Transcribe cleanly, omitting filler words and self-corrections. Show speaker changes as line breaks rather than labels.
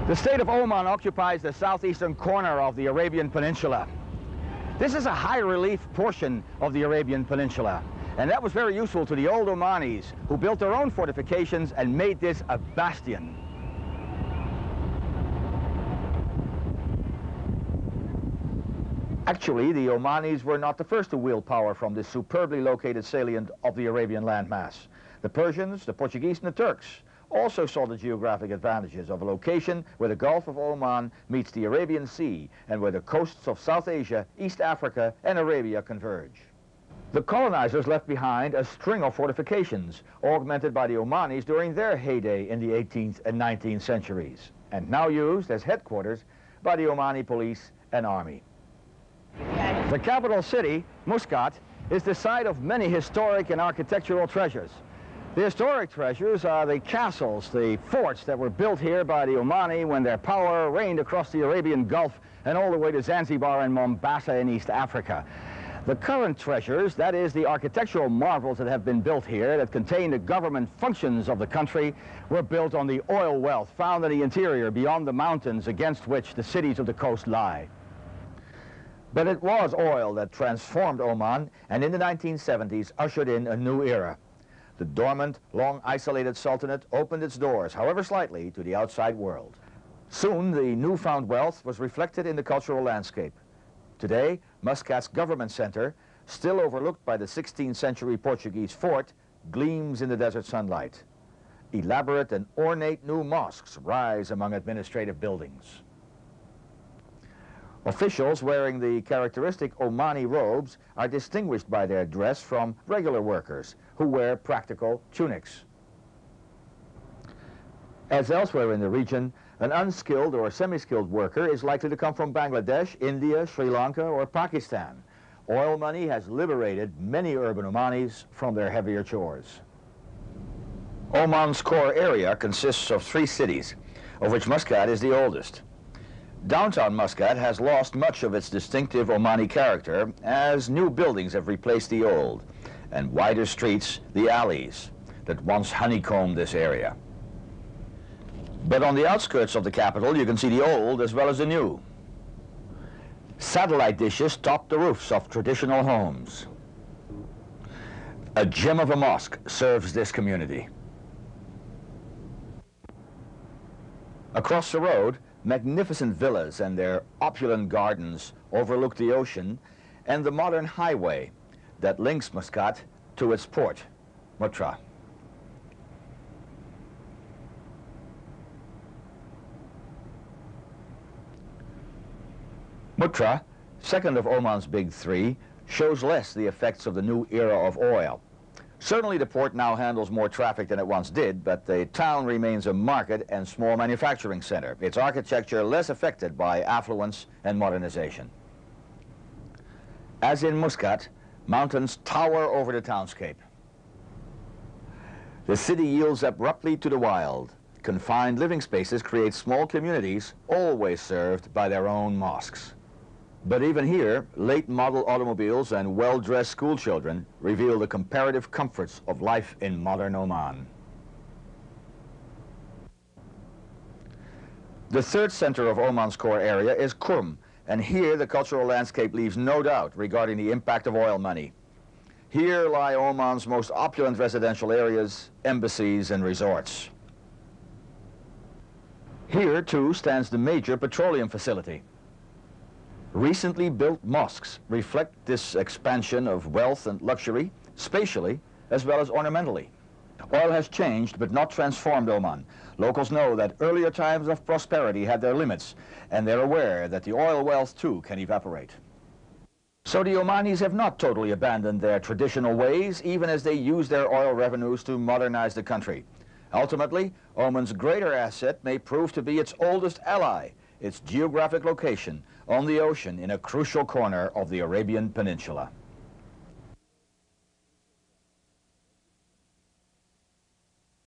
The state of Oman occupies the southeastern corner of the Arabian Peninsula. This is a high-relief portion of the Arabian Peninsula, and that was very useful to the old Omanis, who built their own fortifications and made this a bastion. Actually, the Omanis were not the first to wield power from this superbly located salient of the Arabian landmass. The Persians, the Portuguese, and the Turks also saw the geographic advantages of a location where the Gulf of Oman meets the Arabian Sea and where the coasts of South Asia, East Africa, and Arabia converge. The colonizers left behind a string of fortifications, augmented by the Omanis during their heyday in the 18th and 19th centuries, and now used as headquarters by the Omani police and army. The capital city, Muscat, is the site of many historic and architectural treasures. The historic treasures are the castles, the forts that were built here by the Omani when their power reigned across the Arabian Gulf and all the way to Zanzibar and Mombasa in East Africa. The current treasures, that is the architectural marvels that have been built here that contain the government functions of the country, were built on the oil wealth found in the interior beyond the mountains against which the cities of the coast lie. But it was oil that transformed Oman and in the 1970s ushered in a new era. The dormant, long-isolated sultanate opened its doors, however slightly, to the outside world. Soon, the newfound wealth was reflected in the cultural landscape. Today, Muscat's government center, still overlooked by the 16th century Portuguese fort, gleams in the desert sunlight. Elaborate and ornate new mosques rise among administrative buildings. Officials wearing the characteristic Omani robes are distinguished by their dress from regular workers who wear practical tunics. As elsewhere in the region, an unskilled or semi-skilled worker is likely to come from Bangladesh, India, Sri Lanka, or Pakistan. Oil money has liberated many urban Omanis from their heavier chores. Oman's core area consists of 3 cities, of which Muscat is the oldest. Downtown Muscat has lost much of its distinctive Omani character as new buildings have replaced the old, and wider streets, the alleys, that once honeycombed this area. But on the outskirts of the capital, you can see the old as well as the new. Satellite dishes top the roofs of traditional homes. A gem of a mosque serves this community. Across the road, magnificent villas and their opulent gardens overlook the ocean and the modern highway that links Muscat to its port, Mutra. Mutra, second of Oman's big 3, shows less the effects of the new era of oil. Certainly the port now handles more traffic than it once did, but the town remains a market and small manufacturing center, its architecture less affected by affluence and modernization. As in Muscat, mountains tower over the townscape. The city yields abruptly to the wild. Confined living spaces create small communities, always served by their own mosques. But even here, late-model automobiles and well-dressed schoolchildren reveal the comparative comforts of life in modern Oman. The third center of Oman's core area is Qum, and here the cultural landscape leaves no doubt regarding the impact of oil money. Here lie Oman's most opulent residential areas, embassies, and resorts. Here, too, stands the major petroleum facility. Recently built mosques reflect this expansion of wealth and luxury, spatially as well as ornamentally. Oil has changed but not transformed Oman. Locals know that earlier times of prosperity had their limits, and they're aware that the oil wealth too can evaporate. So the Omanis have not totally abandoned their traditional ways, even as they use their oil revenues to modernize the country. Ultimately, Oman's greater asset may prove to be its oldest ally, its geographic location on the ocean in a crucial corner of the Arabian Peninsula.